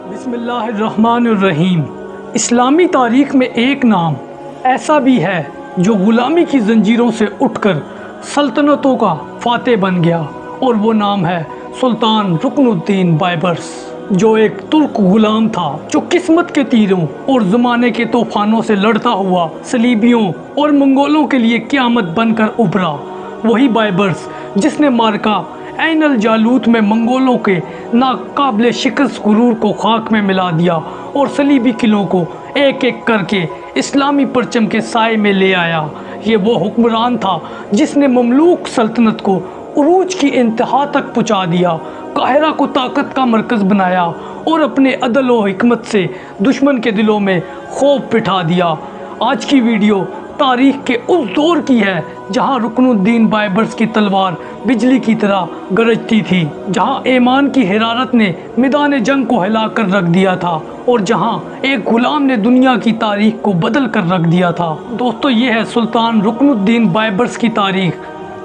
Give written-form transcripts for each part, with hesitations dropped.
बिस्मिल्लाहिर्रहमानिर्रहीम। इस्लामी तारीख़ में एक नाम ऐसा भी है जो ग़ुलामी की ज़ंजीरों से उठकर सल्तनतों का फ़ातेह बन गया, और वो नाम है सुल्तान रुकनुद्दीन बायबर्स, जो एक तुर्क ग़ुलाम था जो किस्मत के तीरों और ज़माने के तूफ़ानों से लड़ता हुआ सलीबियों और मंगोलों के लिए क़यामत बनकर उभरा। वही बायबर्स जिसने मार्का ऐन अल जालूत में मंगोलों के नाकाबिले शिकस्त गुरूर को खाक में मिला दिया और सलीबी किलों को एक एक करके इस्लामी परचम के साए में ले आया। ये वो हुक्मरान था जिसने ममलूक सल्तनत को उरूज की इंतहा तक पहुँचा दिया, काहिरा को ताकत का मरकज़ बनाया और अपने अदल व हिकमत से दुश्मन के दिलों में खौफ बिठा दिया। आज की वीडियो तारीख़ के उस दौर की है जहां रुकनुद्दीन बायबर्स की तलवार बिजली की तरह गरजती थी, जहां ईमान की हिरारत ने मैदान जंग को हिला कर रख दिया था और जहां एक गुलाम ने दुनिया की तारीख़ को बदल कर रख दिया था। दोस्तों, ये है सुल्तान रुकनुद्दीन बायबर्स की तारीख़,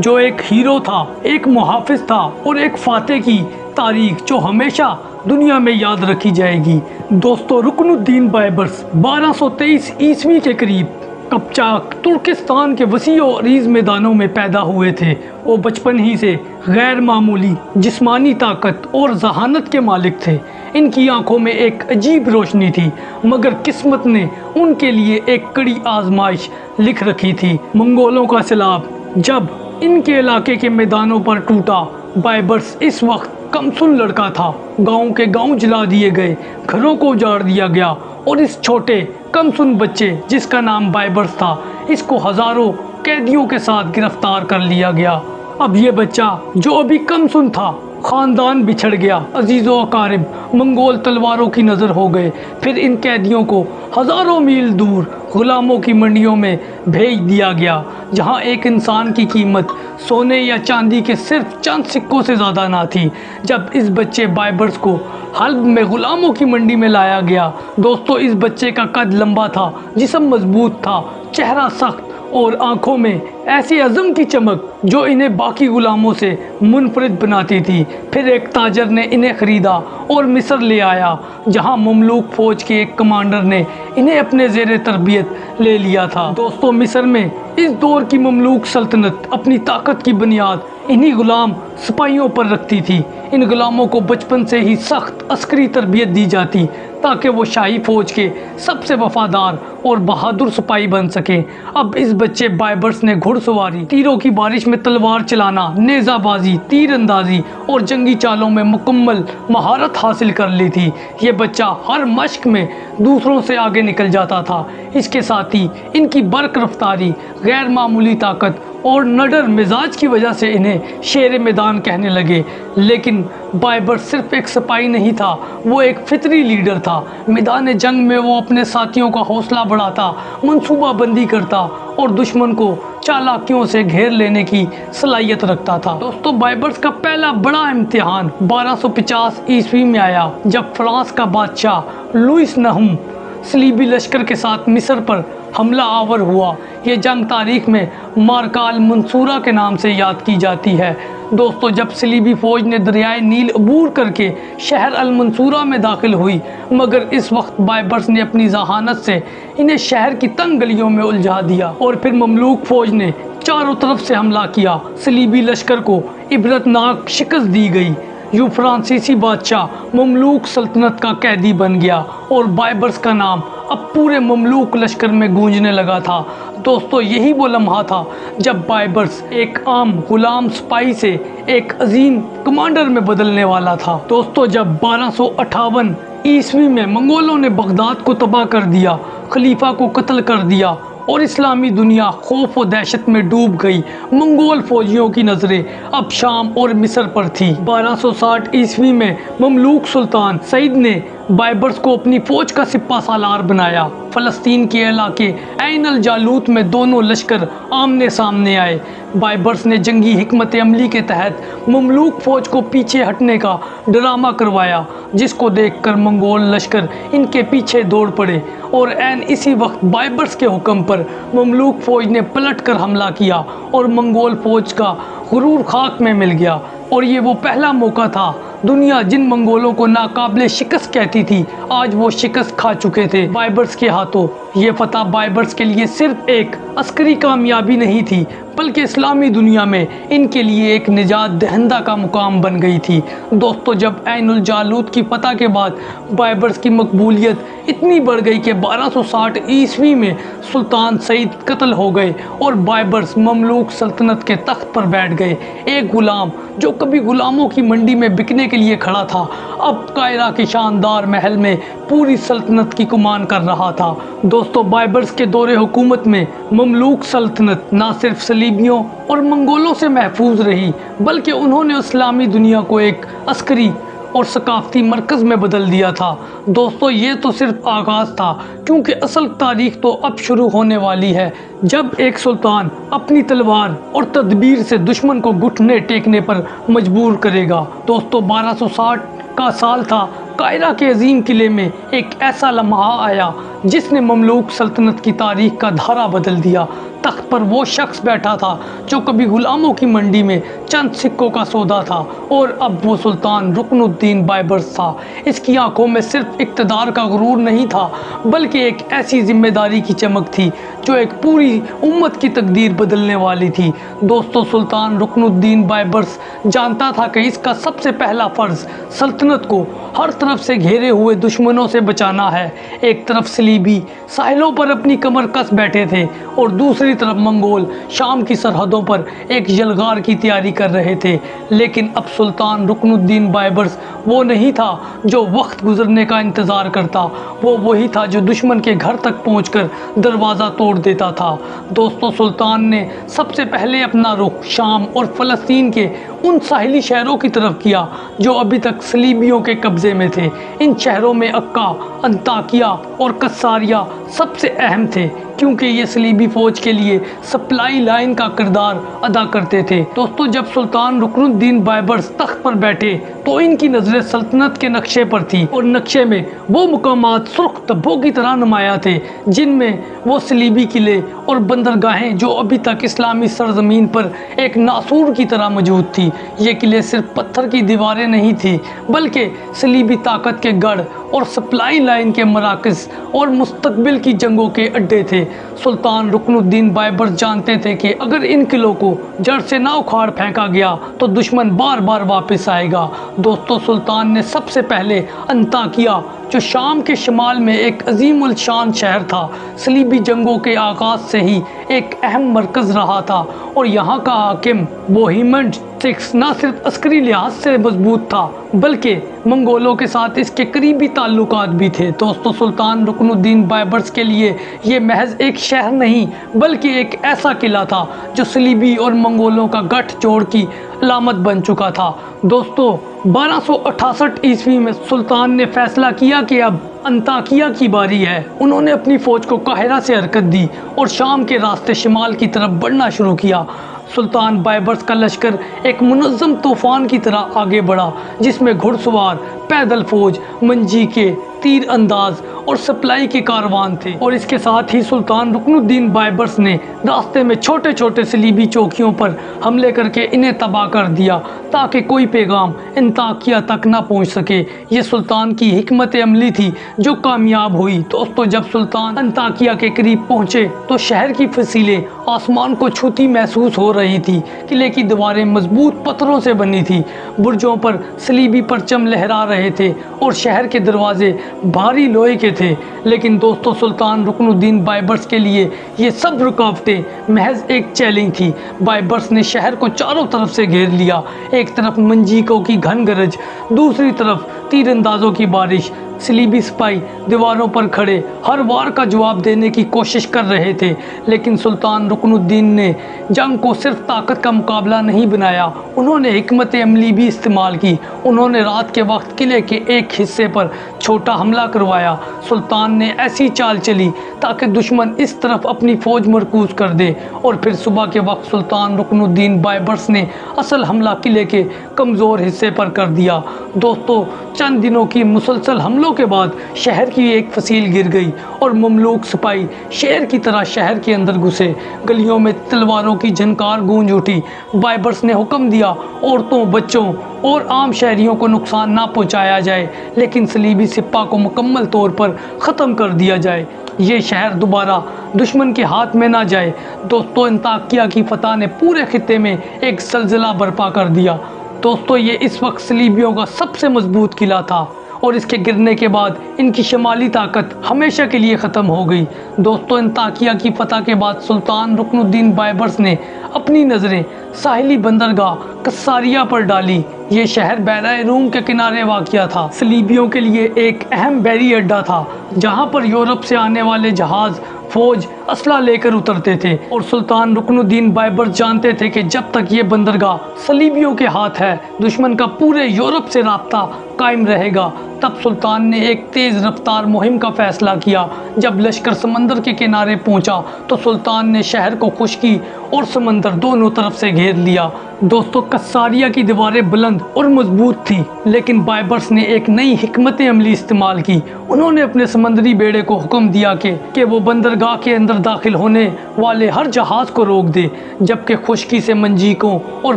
जो एक हीरो था, एक मुहाफिज था और एक फातेह की तारीख़ जो हमेशा दुनिया में याद रखी जाएगी। दोस्तों, रुकनुद्दीन बायबर्स 1223 ईस्वी के करीब कपचाक तुर्किस्तान के वसी और अरीज़ मैदानों में पैदा हुए थे। वो बचपन ही से गैर मामूली जिस्मानी ताकत और जहानत के मालिक थे। इनकी आंखों में एक अजीब रोशनी थी, मगर किस्मत ने उनके लिए एक कड़ी आजमाइश लिख रखी थी। मंगोलों का सैलाब जब इनके इलाके के मैदानों पर टूटा, बायबर्स इस वक्त कमसुन लड़का था। गांव के गांव जला दिए गए, घरों को उजाड़ दिया गया और इस छोटे कमसुन बच्चे जिसका नाम बायबर्स था, इसको हज़ारों कैदियों के साथ गिरफ्तार कर लिया गया। अब ये बच्चा जो अभी कमसुन था, ख़ानदान बिछड़ गया, अजीज़ो अकारिब मंगोल तलवारों की नज़र हो गए। फिर इन कैदियों को हज़ारों मील दूर ग़ुलामों की मंडियों में भेज दिया गया, जहां एक इंसान की कीमत सोने या चांदी के सिर्फ चंद सिक्कों से ज़्यादा ना थी। जब इस बच्चे बायबर्स को हल्ब में ग़ुलामों की मंडी में लाया गया, दोस्तों, इस बच्चे का कद लंबा था, जिस्म मजबूत था, चेहरा सख्त और आंखों में ऐसी अज़म की चमक जो इन्हें बाकी ग़ुलामों से मुनफरिद बनाती थी। फिर एक ताजर ने इन्हें ख़रीदा और मिस्र ले आया, जहां ममलूक फ़ौज के एक कमांडर ने इन्हें अपने ज़ेरे तरबियत ले लिया था। दोस्तों, मिस्र में इस दौर की ममलूक सल्तनत अपनी ताकत की बुनियाद इन्हीं ग़ुलाम सिपाहियों पर रखती थी। इन ग़ुलामों को बचपन से ही सख्त अस्करी तरबियत दी जाती ताकि वो शाही फ़ौज के सबसे वफ़ादार और बहादुर सिपाही बन सकें। अब इस बच्चे बायबर्स ने घुड़सवारी, तीरों की बारिश में तलवार चलाना, नेज़ाबाजी, तीरंदाजी और जंगी चालों में मुकम्मल महारत हासिल कर ली थी। ये बच्चा हर मश्क में दूसरों से आगे निकल जाता था। इसके साथ ही इनकी बर्क रफ्तारी, गैर मामूली ताकत और नडर मिजाज की वजह से इन्हें शेर मैदान कहने लगे। लेकिन बायबर्स सिर्फ एक सिपाही नहीं था, वो एक फितरी लीडर था। मैदान जंग में वो अपने साथियों का हौसला बढ़ाता, मंसूबाबंदी करता और दुश्मन को चालाकियों से घेर लेने की सलाहियत रखता था। दोस्तों, बायबर्स का पहला बड़ा इम्तिहान 1250 ईस्वी में आया, जब फ्रांस का बादशाह लुइस नहुम सलीबी लश्कर के साथ मिस्र पर हमला आवर हुआ। ये जंग तारीख़ में मार्का अल मंसूरा के नाम से याद की जाती है। दोस्तों, जब सलीबी फ़ौज ने दरियाए नील अबूर करके शहर अल मंसूरा में दाखिल हुई, मगर इस वक्त बायबर्स ने अपनी जहानत से इन्हें शहर की तंग गलियों में उलझा दिया और फिर ममलूक फ़ौज ने चारों तरफ से हमला किया। सलीबी लश्कर को इबरतनाक शिकस्त दी गई। यूँ फ्रांसीसी बादशाह ममलूक सल्तनत का कैदी बन गया और बायबर्स का नाम अब पूरे ममलूक लश्कर में गूंजने लगा था। दोस्तों, यही वो लम्हा था जब बायबर्स एक आम गुलाम सिपाही से एक अजीम कमांडर में बदलने वाला था। दोस्तों, जब 1258 ईस्वी में मंगोलों ने बगदाद को तबाह कर दिया, खलीफा को कत्ल कर दिया और इस्लामी दुनिया खौफ व दहशत में डूब गई, मंगोल फौजियों की नज़रें अब शाम और मिस्र पर थी। 1260 ईस्वी में ममलूक सुल्तान सईद ने बायबर्स को अपनी फ़ौज का सिपा सालार बनाया। फ़लस्तीन के इलाके ऐन अल जालूत में दोनों लश्कर आमने सामने आए। बायबर्स ने जंगी हिकमत अमली के तहत ममलूक फ़ौज को पीछे हटने का ड्रामा करवाया, जिसको देखकर मंगोल लश्कर इनके पीछे दौड़ पड़े और ऐन इसी वक्त बायबर्स के हुक्म पर ममलूक फ़ौज ने पलट कर हमला किया और मंगोल फ़ौज का गुरूर खाक में मिल गया। और ये वो पहला मौका था दुनिया जिन मंगोलों को नाकाबिले शिकस्त कहती थी, आज वो शिकस्त खा चुके थे बाइबर्स के हाथों। ये फतह बाइबर्स के लिए सिर्फ एक अस्करी कामयाबी नहीं थी, बल्कि इस्लामी दुनिया में इनके लिए एक निजात दहिंदा का मुकाम बन गई थी। दोस्तों, जब ऐनुल जालूत की फतह के बाद बाइबर्स की मकबूलियत इतनी बढ़ गई कि 1260 ईस्वी में सुल्तान सईद कत्ल हो गए और बाइबर्स ममलूक सल्तनत के तख्त पर बैठ गए। एक गुलाम जो कभी गुलामों की मंडी में बिकने के लिए खड़ा था, अब कायरा के शानदार महल में पूरी सल्तनत की कुमान कर रहा था। दोस्तों, बाइबर्स के दौरे हुकूमत में ममलूक सल्तनत ना सिर्फ सलीबियों और मंगोलों से महफूज रही, बल्कि उन्होंने इस्लामी दुनिया को एक अस्करी और सकाफती मरकज़ में बदल दिया था। दोस्तों, ये तो सिर्फ आगाज़ था, क्योंकि असल तारीख तो अब शुरू होने वाली है, जब एक सुल्तान अपनी तलवार और तदबीर से दुश्मन को घुटने टेकने पर मजबूर करेगा। दोस्तों, 1260 का साल था। कायरा के अजीम किले में एक ऐसा लम्हा आया जिसने ममलूक सल्तनत की तारीख का धारा बदल दिया। तख्त पर वो शख्स बैठा था जो कभी गुलामों की मंडी में चंद सिक्कों का सौदा था, और अब वो सुल्तान रुकनुद्दीन बाइबर्स था। इसकी आंखों में सिर्फ इक़्तिदार का गुरूर नहीं था, बल्कि एक ऐसी जिम्मेदारी की चमक थी जो एक पूरी उम्मत की तकदीर बदलने वाली थी। दोस्तों, सुल्तान रुकनुद्दीन बाइबर्स जानता था कि इसका सबसे पहला फ़र्ज़ सल्तनत को हर तरफ से घेरे हुए दुश्मनों से बचाना है। एक तरफ सलीबी साहिलों पर अपनी कमर कस बैठे थे, और दूसरी तरफ मंगोल शाम की सरहदों पर एक यलगार की तैयारी कर रहे थे। लेकिन अब सुल्तान रुकनुद्दीन बाइबर्स वो नहीं था जो वक्त गुजरने का इंतज़ार करता, वो वही था जो दुश्मन के घर तक पहुंचकर दरवाज़ा तोड़ देता था। दोस्तों, सुल्तान ने सबसे पहले अपना रुख शाम और फ़लस्तीन के उन साहिली शहरों की तरफ किया जो अभी तक सलीबियों के कब्ज़े में थे। इन शहरों में अक्का, अंताकिया और कस्सारिया सबसे अहम थे, क्योंकि ये सलीबी फ़ौज के लिए सप्लाई लाइन का किरदार अदा करते थे। दोस्तों, जब सुल्तान रुकनुद्दीन बाइबर्स तख्त पर बैठे तो इनकी नज़रें सल्तनत के नक्शे पर थी, और नक्शे में वो मुकामात सुर्ख धब्बों की तरह नुमाया थे जिनमें वो सलीबी किले और बंदरगाहें जो अभी तक इस्लामी सरजमीन पर एक नासूर की तरह मौजूद थी। ये किले सिर्फ पत्थर की दीवारें नहीं थी, बल्कि सलीबी ताकत के गढ़ और सप्लाई लाइन के मराकज़ और मुस्तकबिल की जंगों के अड्डे थे। सुल्तान रुकनुद्दीन बाइबर्स जानते थे कि अगर इन किलों को जड़ से ना उखाड़ फेंका गया तो दुश्मन बार बार वापस आएगा। दोस्तों, सुल्तान ने सबसे पहले अंताकिया, जो शाम के शुमाल में एक अजीम उल शान शहर था, सलीबी जंगों के आगाज़ से ही एक अहम मरकज़ रहा था, और यहाँ का हाकिम बोहीमंड सिक्स ना सिर्फ अस्करी लिहाज से मजबूत था, बल्कि मंगोलों के साथ इसके करीबी ताल्लुकात भी थे। दोस्तों, सुल्तान रुकनुद्दीन बाइबर्स के लिए ये महज एक शहर नहीं, बल्कि एक ऐसा किला था जो सलीबी और मंगोलों का गठजोड़ की अलामत बन चुका था। दोस्तों, 1268 ईस्वी में सुल्तान ने फैसला किया कि अब अंताकिया की बारी है। उन्होंने अपनी फ़ौज को काहिरा से हरकत दी और शाम के रास्ते शिमाल की तरफ बढ़ना शुरू किया। सुल्तान बाइबर्स का लश्कर एक मुनज़्ज़म तूफ़ान की तरह आगे बढ़ा, जिसमें घुड़सवार, पैदल फ़ौज, मंजीके, तीर अंदाज और सप्लाई के कारवान थे। और इसके साथ ही सुल्तान रुकनुद्दीन बाइबर्स ने रास्ते में छोटे छोटे सलीबी चौकियों पर हमले करके इन्हें तबाह कर दिया, ताकि कोई पैगाम अंताकिया तक ना पहुंच सके। ये सुल्तान की हिकमत अमली थी जो कामयाब हुई। दोस्तों, जब सुल्तान अंताकिया के करीब पहुंचे तो शहर की फसीलें आसमान को छूती महसूस हो रही थी। किले की दीवारें मजबूत पत्थरों से बनी थी, बुर्जों पर सलीबी परचम लहरा रहे थे, और शहर के दरवाजे भारी लोहे के थे। लेकिन दोस्तों, सुल्तान रुकनुद्दीन बाइबर्स के लिए ये सब रुकावटें महज एक चैलेंज थी। बाइबर्स ने शहर को चारों तरफ से घेर लिया। एक तरफ मंजीकों की घन गरज, दूसरी तरफ तीरंदाजों की बारिश। सलीबी सिपाही दीवारों पर खड़े हर वार का जवाब देने की कोशिश कर रहे थे, लेकिन सुल्तान रुकनुद्दीन ने जंग को सिर्फ ताकत का मुकाबला नहीं बनाया, उन्होंने हिकमत अमली भी इस्तेमाल की। उन्होंने रात के वक्त किले के एक हिस्से पर छोटा हमला करवाया। सुल्तान ने ऐसी चाल चली ताकि दुश्मन इस तरफ अपनी फ़ौज मरकूज कर दे, और फिर सुबह के वक्त सुल्तान रुकनुद्दीन बाइबर्स ने असल हमला किले के कमज़ोर हिस्से पर कर दिया। दोस्तों, चंद दिनों की मुसलसल हमलों हमलों के बाद शहर की एक फसील गिर गई और ममलूक सिपाही शेर की तरह शहर के अंदर घुसे। गलियों में तलवारों की झनकार गूंज उठी। बाइबर्स ने हुक्म दिया औरतों, बच्चों और आम शहरियों को नुकसान ना पहुंचाया जाए, लेकिन सलीबी सिपा को मुकम्मल तौर पर ख़त्म कर दिया जाए। ये शहर दोबारा दुश्मन के हाथ में ना जाए। दोस्तों, अंताकिया की फतह ने पूरे खित्ते में एक ज़लज़ला बर्पा कर दिया। दोस्तों, ये इस वक्त सलीबियों का सबसे मजबूत किला था और इसके गिरने के बाद इनकी शमाली ताकत हमेशा के लिए ख़त्म हो गई। दोस्तों, अंताकिया की फतह के बाद सुल्तान रुकनुद्दीन बाइबर्स ने अपनी नज़रें साहिली बंदरगाह कस्सारिया पर डाली। ये शहर बहराए रूम के किनारे वाक़िया था। सलीबियों के लिए एक अहम बहरी अड्डा था, जहाँ पर यूरोप से आने वाले जहाज़ फौज असला लेकर उतरते थे। और सुल्तान रुकनुद्दीन बाइबर्स जानते थे कि जब तक ये बंदरगाह सलीबियों के हाथ है, दुश्मन का पूरे यूरोप से राब्ता कायम रहेगा। तब सुल्तान ने एक तेज़ रफ्तार मुहिम का फैसला किया। जब लश्कर समंदर के किनारे पहुंचा तो सुल्तान ने शहर को खुश्की और समंदर दोनों तरफ से घेर लिया। दोस्तों, कस्सारिया की दीवारें बुलंद और मजबूत थी, लेकिन बाइबर्स ने एक नई हिकमत अमली इस्तेमाल की। उन्होंने अपने समंदरी बेड़े को हुक्म दिया कि वो बंदरगाह के अंदर दाखिल होने वाले हर जहाज़ को रोक दे, जबकि खुश्की से मंजीकों और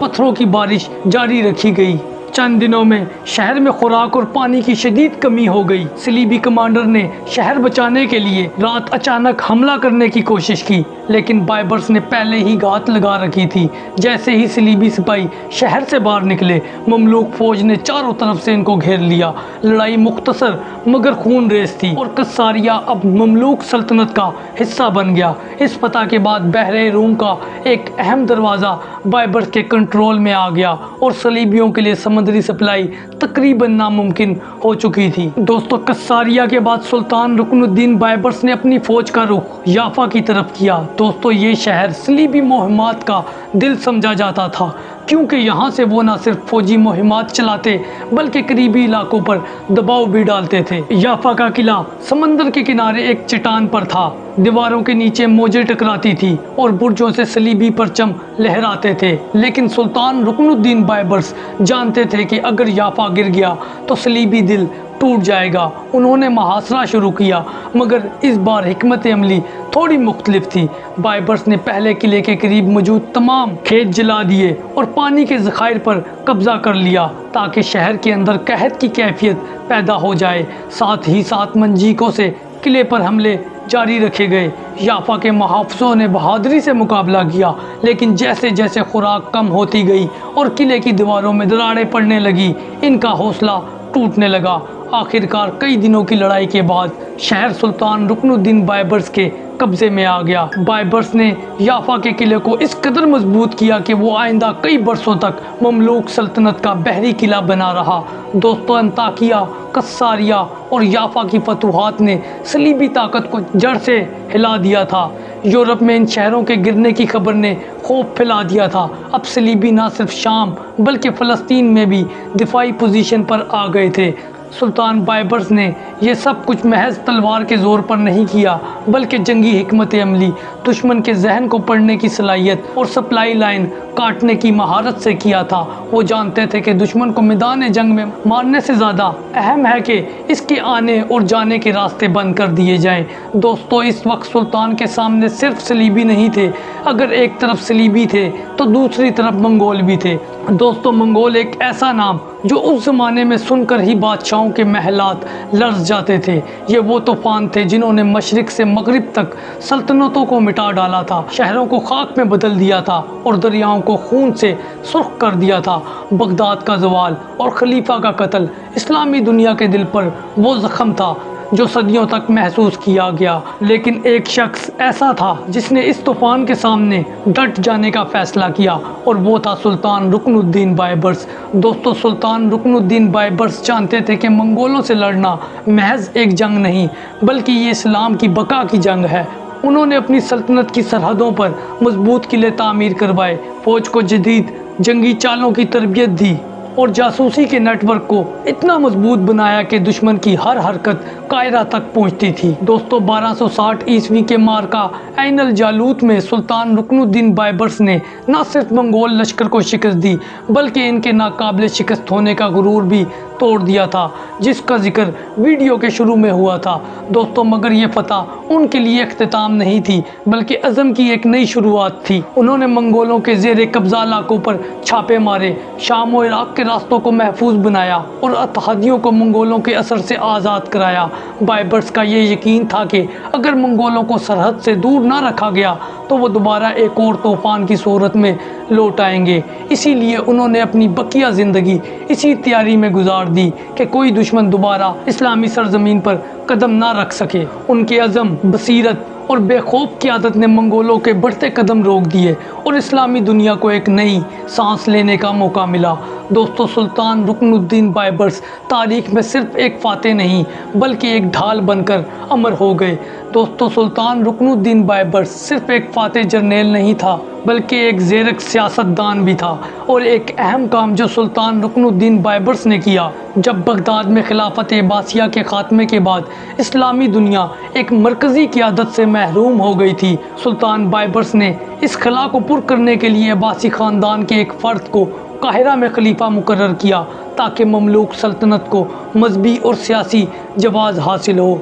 पत्थरों की बारिश जारी रखी गई। चंद दिनों में शहर में खुराक और पानी की शदीद कमी हो गई। सलीबी कमांडर ने शहर बचाने के लिए रात अचानक हमला करने की कोशिश की, लेकिन बाइबर्स ने पहले ही घात लगा रखी थी। जैसे ही सलीबी सिपाही शहर से बाहर निकले, ममलूक फौज ने चारों तरफ से इनको घेर लिया। लड़ाई मुख्तसर मगर खून रेस थी और कस्सारिया अब ममलूक सल्तनत का हिस्सा बन गया। इस फतह के बाद बहरे रूम का एक अहम दरवाज़ा बाइबर्स के कंट्रोल में आ गया और सलीबियों के लिए समुद्री सप्लाई तकरीबन नामुमकिन हो चुकी थी। दोस्तों, कस्सारिया के बाद सुल्तान रुकनुद्दीन बाइबर्स ने अपनी फौज का रुख याफा की तरफ किया। दोस्तों, ये शहर सलीबी मुहिमात का दिल समझा जाता था, क्योंकि यहाँ से वो न सिर्फ फौजी मुहिमात चलाते बल्कि करीबी इलाकों पर दबाव भी डालते थे। याफा का किला समंदर के किनारे एक चट्टान पर था। दीवारों के नीचे मौजें टकराती थी और बुर्जों से सलीबी परचम लहराते थे। लेकिन सुल्तान रुकनुद्दीन बाइबर्स जानते थे कि अगर याफा गिर गया तो सलीबी दिल टूट जाएगा। उन्होंने मुहासरा शुरू किया, मगर इस बार हिकमत अमली थोड़ी मुख्तलिफ थी। बाइबर्स ने पहले किले के करीब मौजूद तमाम खेत जला दिए और पानी के ज़खायर पर कब्जा कर लिया, ताकि शहर के अंदर कहत की कैफियत पैदा हो जाए। साथ ही साथ मंजीकों से किले पर हमले जारी रखे गए। याफा के मुहाफ़िज़ों ने बहादुरी से मुकाबला किया, लेकिन जैसे जैसे खुराक कम होती गई और किले की दीवारों में दरारें पड़ने लगी, इनका हौसला टूटने लगा। आखिरकार कई दिनों की लड़ाई के बाद शहर सुल्तान रुकनुद्दीन बाइबर्स के कब्जे में आ गया। बाइबर्स ने याफा के किले को इस कदर मजबूत किया कि वो आइंदा कई बरसों तक ममलूक सल्तनत का बहरी किला बना रहा। दोस्तों, अंताकिया, कस्सारिया और याफा की फतूहात ने सलीबी ताकत को जड़ से हिला दिया था। यूरोप में इन शहरों के गिरने की खबर ने खौफ फैला दिया था। अब सलीबी न सिर्फ शाम बल्कि फ़लस्तीन में भी दिफाई पोजीशन पर आ गए थे। सुल्तान बाइबर्स ने यह सब कुछ महज तलवार के ज़ोर पर नहीं किया, बल्कि जंगी हिकमत अमली, दुश्मन के जहन को पढ़ने की सलाहियत और सप्लाई लाइन काटने की महारत से किया था। वो जानते थे कि दुश्मन को मैदान जंग में मारने से ज़्यादा अहम है कि इसके आने और जाने के रास्ते बंद कर दिए जाएं। दोस्तों, इस वक्त सुल्तान के सामने सिर्फ सलीबी नहीं थे। अगर एक तरफ सलीबी थे तो दूसरी तरफ मंगोल भी थे। दोस्तों, मंगोल एक ऐसा नाम जो उस ज़माने में सुनकर ही बादशाहों के महलात लर्ज़ जाते थे। ये वो तूफ़ान थे जिन्होंने मशरिक़ से मगरिब तक सल्तनतों को मिटा डाला था, शहरों को खाक में बदल दिया था और दरियाओं को खून से सुर्ख कर दिया था। बगदाद का ज़वाल और खलीफा का कत्ल इस्लामी दुनिया के दिल पर वो ज़ख्म था जो सदियों तक महसूस किया गया। लेकिन एक शख्स ऐसा था जिसने इस तूफ़ान के सामने डट जाने का फ़ैसला किया, और वो था सुल्तान रुकनुद्दीन बाइबर्स। दोस्तों, सुल्तान रुकनुद्दीन बाइबर्स जानते थे कि मंगोलों से लड़ना महज एक जंग नहीं, बल्कि ये इस्लाम की बका की जंग है। उन्होंने अपनी सल्तनत की सरहदों पर मजबूत किले तामीर करवाए, फ़ौज को जदीद जंगी चालों की तरबियत दी और जासूसी के नेटवर्क को इतना मजबूत बनाया कि दुश्मन की हर हरकत कायरा तक पहुंचती थी। दोस्तों, 1260 ईस्वी के मार्का ऐन अल जालूत में सुल्तान रुकनुद्दीन बाइबर्स ने न सिर्फ मंगोल लश्कर को शिकस्त दी, बल्कि इनके नाकाबिल शिकस्त होने का गुरूर भी तोड़ दिया था, जिसका जिक्र वीडियो के शुरू में हुआ था। दोस्तों मगर ये फतह उनके लिए इख्तिताम नहीं थी, बल्कि अज़म की एक नई शुरुआत थी। उन्होंने मंगोलों के ज़ेर कब्ज़ा इलाकों पर छापे मारे, शाम और इराक़ के रास्तों को महफूज बनाया और अतहादियों को मंगोलों के असर से आज़ाद कराया। बाइबर्स का ये यकीन था कि अगर मंगोलों को सरहद से दूर ना रखा गया तो वो दोबारा एक और तूफ़ान की सूरत में लौट आएंगे। इसीलिए उन्होंने अपनी बकिया ज़िंदगी इसी तैयारी में गुजार दी कि कोई दुश्मन दोबारा इस्लामी सरजमीन पर कदम ना रख सके। उनके अज़म, बसीरत और बेखौफ क़यादत ने मंगोलों के बढ़ते कदम रोक दिए और इस्लामी दुनिया को एक नई सांस लेने का मौका मिला। दोस्तों सुल्तान रुकनुद्दीन बाइबर्स तारीख़ में सिर्फ एक फ़ाते नहीं बल्कि एक ढाल बनकर अमर हो गए। दोस्तों सुल्तान रुकनुद्दीन बाइबर्स सिर्फ एक फ़ाते जर्नेल नहीं था बल्कि एक ज़ेरक सियासतदान भी था। और एक अहम काम जो सुल्तान रुकनुद्दीन बाइबर्स ने किया, जब बगदाद में खिलाफत अब्बासिया के ख़ात्मे के बाद इस्लामी दुनिया एक मरकज़ी क़यादत से महरूम हो गई थी, सुल्तान बाइबर्स ने इस खला को पुर करने के लिए अब्बासी ख़ानदान के एक फ़र्द को काहिरा में खलीफा मुकर्रर किया ताकि ममलूक सल्तनत को मजहबी और सियासी जवाज़ हासिल हो।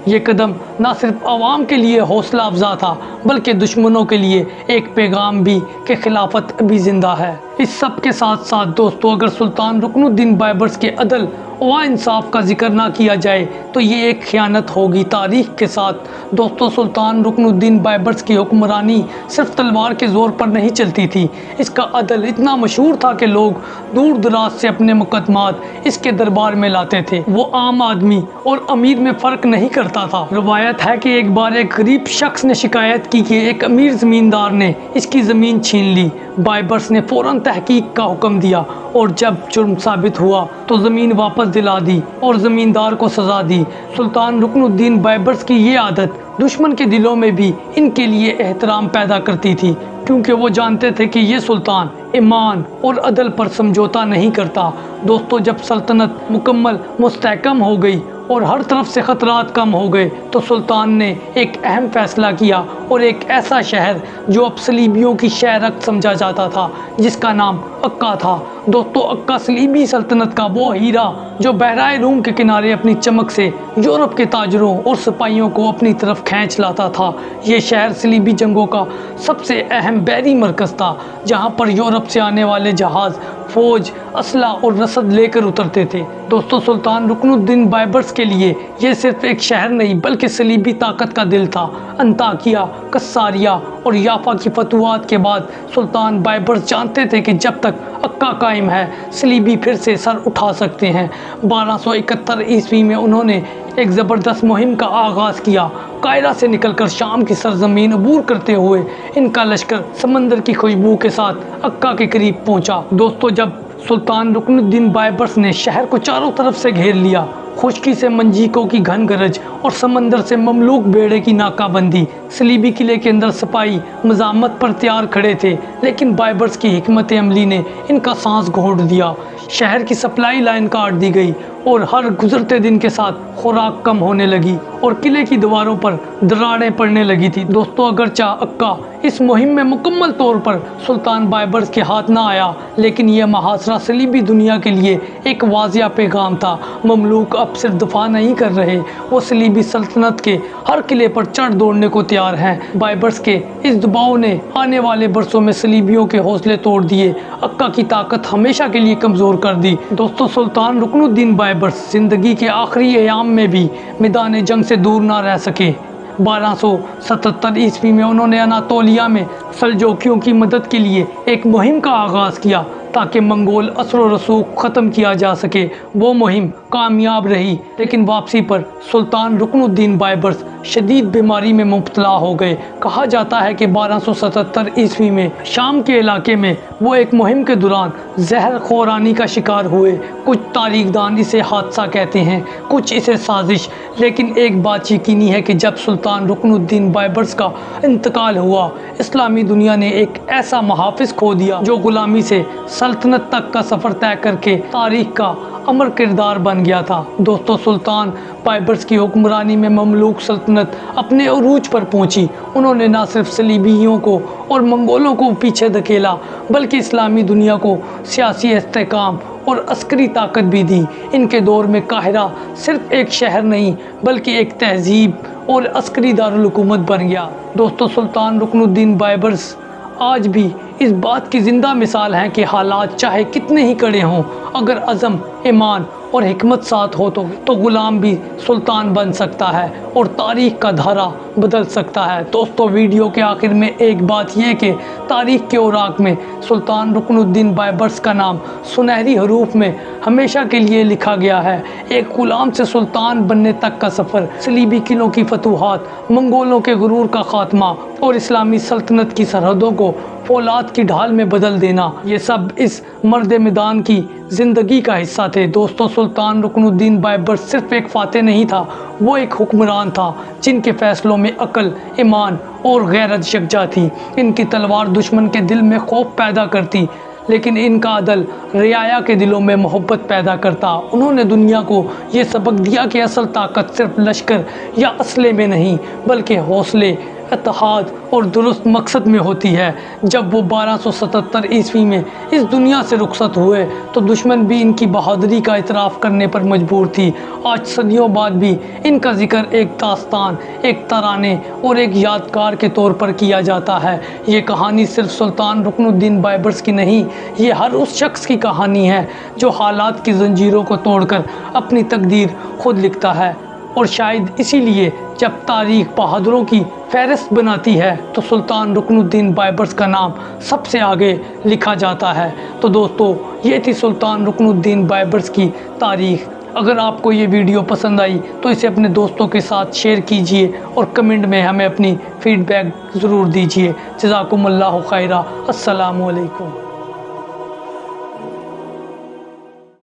ये कदम न सिर्फ आवाम के लिए हौसला अफजा था बल्कि दुश्मनों के लिए एक पैगाम भी कि खिलाफत अभी ज़िंदा है। इस सब के साथ साथ दोस्तों अगर सुल्तान रुकनुद्दीन बाइबर्स के अदल व इंसाफ का जिक्र ना किया जाए तो ये एक ख़यानत होगी तारीख़ के साथ। दोस्तों सुल्तान रुकनुद्दीन बाइबर्स की हुक्मरानी सिर्फ तलवार के ज़ोर पर नहीं चलती थी, इसका अदल इतना मशहूर था कि लोग दूर दराज से अपने मुकदमात इसके दरबार में लाते थे। वो आम आदमी और अमीर में फ़र्क नहीं करता था। रवायत है कि एक बार एक गरीब शख्स ने शिकायत की कि एक अमीर ज़मींदार ने इसकी ज़मीन छीन ली। बाइबर्स ने फ़ौरन तहकीक का हुक्म दिया और जब जुर्म साबित हुआ तो ज़मीन वापस दिला दी और ज़मींदार को सज़ा दी। सुल्तान रुकनुद्दीन बाइबर्स की ये आदत दुश्मन के दिलों में भी इनके लिए एहतराम पैदा करती थी, क्योंकि वो जानते थे कि ये सुल्तान ईमान और अदल पर समझौता नहीं करता। दोस्तों जब सल्तनत मुकम्मल मुस्तहकम हो गई और हर तरफ से ख़तरात कम हो गए तो सुल्तान ने एक अहम फ़ैसला किया और एक ऐसा शहर जो अब सलीबियों की शहरक समझा जाता था, जिसका नाम अक्का था। दोस्तों अक्का सलीबी सल्तनत का वो हीरा जो बहराए रूम के किनारे अपनी चमक से यूरोप के ताजरों और सिपाहियों को अपनी तरफ खींच लाता था। ये शहर सलीबी जंगों का सबसे अहम बहरी मरकज़ था, जहाँ पर यूरोप से आने वाले जहाज़ फ़ौज, असला और रसद लेकर उतरते थे। दोस्तों सुल्तान रुकनुद्दीन बाइबर्स के लिए ये सिर्फ एक शहर नहीं बल्कि सलीबी ताकत का दिल था। अंताकिया, कस्सारिया और याफा की फतवात के बाद सुल्तान बाइबर्स जानते थे कि जब तक अक्का कायम है सलीबी फिर से सर उठा सकते हैं। 1271 ईस्वी में उन्होंने एक ज़बरदस्त मुहिम का आगाज़ किया। कायरा से निकलकर शाम की सरजमीन अबूर करते हुए इनका लश्कर समंदर की खुशबू के साथ अक्का के करीब पहुंचा। दोस्तों जब सुल्तान रुकनुद्दीन बाइबर्स ने शहर को चारों तरफ से घेर लिया, खुश्की से मंजीकों की घन गरज और समंदर से ममलूक बेड़े की नाकाबंदी, सलीबी किले के अंदर सिपाही मज़ामत पर तैयार खड़े थे, लेकिन बाइबर्स की हिकमत अमली ने इनका सांस घोंट दिया। शहर की सप्लाई लाइन काट दी गई और हर गुजरते दिन के साथ खुराक कम होने लगी और किले की दीवारों पर दरारें पड़ने लगी थी। दोस्तों अगरचे अक्का इस मुहिम में मुकम्मल तौर पर सुल्तान बाइबर्स के हाथ ना आया, लेकिन यह मुहासरा सलीबी दुनिया के लिए एक वाज़िया पैगाम था। ममलूक अब सिर्फ दफा नहीं कर रहे, वो सलीबी सल्तनत के हर किले पर चढ़ दौड़ने को तैयार हैं। बाइबर्स के इस दबाव ने आने वाले बरसों में सलीबियों के हौसले तोड़ दिए, अक्का की ताकत हमेशा के लिए कमज़ोर कर दी। दोस्तों सुल्तान रुकनुद्दीन बाइबर्स ज़िंदगी के आखिरी अयाम में भी मैदान जंग से दूर ना रह सके। 1277 ईस्वी में उन्होंने अनातोलिया में सल्जोकियों की मदद के लिए एक मुहिम का आगाज़ किया ताकि मंगोल असर व रसूख ख़त्म किया जा सके। वो मुहिम कामयाब रही, लेकिन वापसी पर सुल्तान रुकनुद्दीन बाइबर्स शदीद बीमारी में मुब्तला हो गए। कहा जाता है कि 1277 ईस्वी में शाम के इलाके में वो एक मुहिम के दौरान जहर खोरानी का शिकार हुए। कुछ तारीखदान इसे हादसा कहते हैं, कुछ इसे साजिश, लेकिन एक बात यकीनी है कि जब सुल्तान रुकनुद्दीन बाइबर्स का इंतकाल हुआ, इस्लामी दुनिया ने एक ऐसा मुहाफिज खो दिया जो गुलामी से सल्तनत तक का सफ़र तय करके तारीख का अमर किरदार बन गया था। दोस्तों सुल्तान बाइबर्स की हुक्मरानी में ममलूक सल्तनत अपने उरूज पर पहुंची। उन्होंने न सिर्फ सलीबियों को और मंगोलों को पीछे धकेला, बल्कि इस्लामी दुनिया को सियासी इस्तेहकाम और अस्करी ताकत भी दी। इनके दौर में काहिरा सिर्फ एक शहर नहीं बल्कि एक तहजीब और अस्करी दारुल हुकूमत बन गया। दोस्तों, सुल्तान रुकनुद्दीन बायबर्स आज भी इस बात की ज़िंदा मिसाल हैं कि हालात चाहे कितने ही कड़े हों, अगर अज़म, ईमान और हिकमत साथ हो तो ग़ुलाम भी सुल्तान बन सकता है और तारीख़ का धारा बदल सकता है। दोस्तों, वीडियो के आखिर में एक बात यह कि तारीख़ के औराक में सुल्तान रुकनुद्दीन बायबर्स का नाम सुनहरी हरूफ में हमेशा के लिए लिखा गया है। एक ग़ुलाम से सुल्तान बनने तक का सफ़र, सलीबी किलों की फतूहात, मंगोलों के गुरूर का ख़ात्मा और इस्लामी सल्तनत की सरहदों को फौलाद की ढाल में बदल देना, ये सब इस मर्द मैदान की ज़िंदगी का हिस्सा थे। दोस्तों, सुल्तान रुकनुद्दीन बायबर्स सिर्फ एक फ़ाते नहीं था, वो एक हुक्मरान था जिनके फ़ैसलों में अकल, ईमान और गैरत यकजा थी। इनकी तलवार दुश्मन के दिल में खौफ पैदा करती, लेकिन इनका अदल रियाया के दिलों में मोहब्बत पैदा करता। उन्होंने दुनिया को ये सबक दिया कि असल ताकत सिर्फ लश्कर या असले में नहीं बल्कि हौसले, इत्तेहाद और दुरुस्त मकसद में होती है। जब वो 1277 ईस्वी में इस दुनिया से रुखसत हुए तो दुश्मन भी इनकी बहादुरी का इतराफ़ करने पर मजबूर थी। आज सदियों बाद भी इनका जिक्र एक दास्तान, एक तराने और एक यादगार के तौर पर किया जाता है। ये कहानी सिर्फ सुल्तान रुकनुद्दीन बायबर्स की नहीं, ये हर उस शख्स की कहानी है जो हालात की जंजीरों को तोड़कर अपनी तकदीर खुद लिखता है। और शायद इसीलिए जब तारीख़ बहादुरों की फहरिस्त बनाती है तो सुल्तान रुकनुद्दीन बायबर्स का नाम सबसे आगे लिखा जाता है। तो दोस्तों, ये थी सुल्तान रुकनुद्दीन बायबर्स की तारीख़। अगर आपको ये वीडियो पसंद आई तो इसे अपने दोस्तों के साथ शेयर कीजिए और कमेंट में हमें अपनी फ़ीडबैक ज़रूर दीजिए। जज़ाकुमुल्लाहु खैरा। अस्सलामु अलैकुम।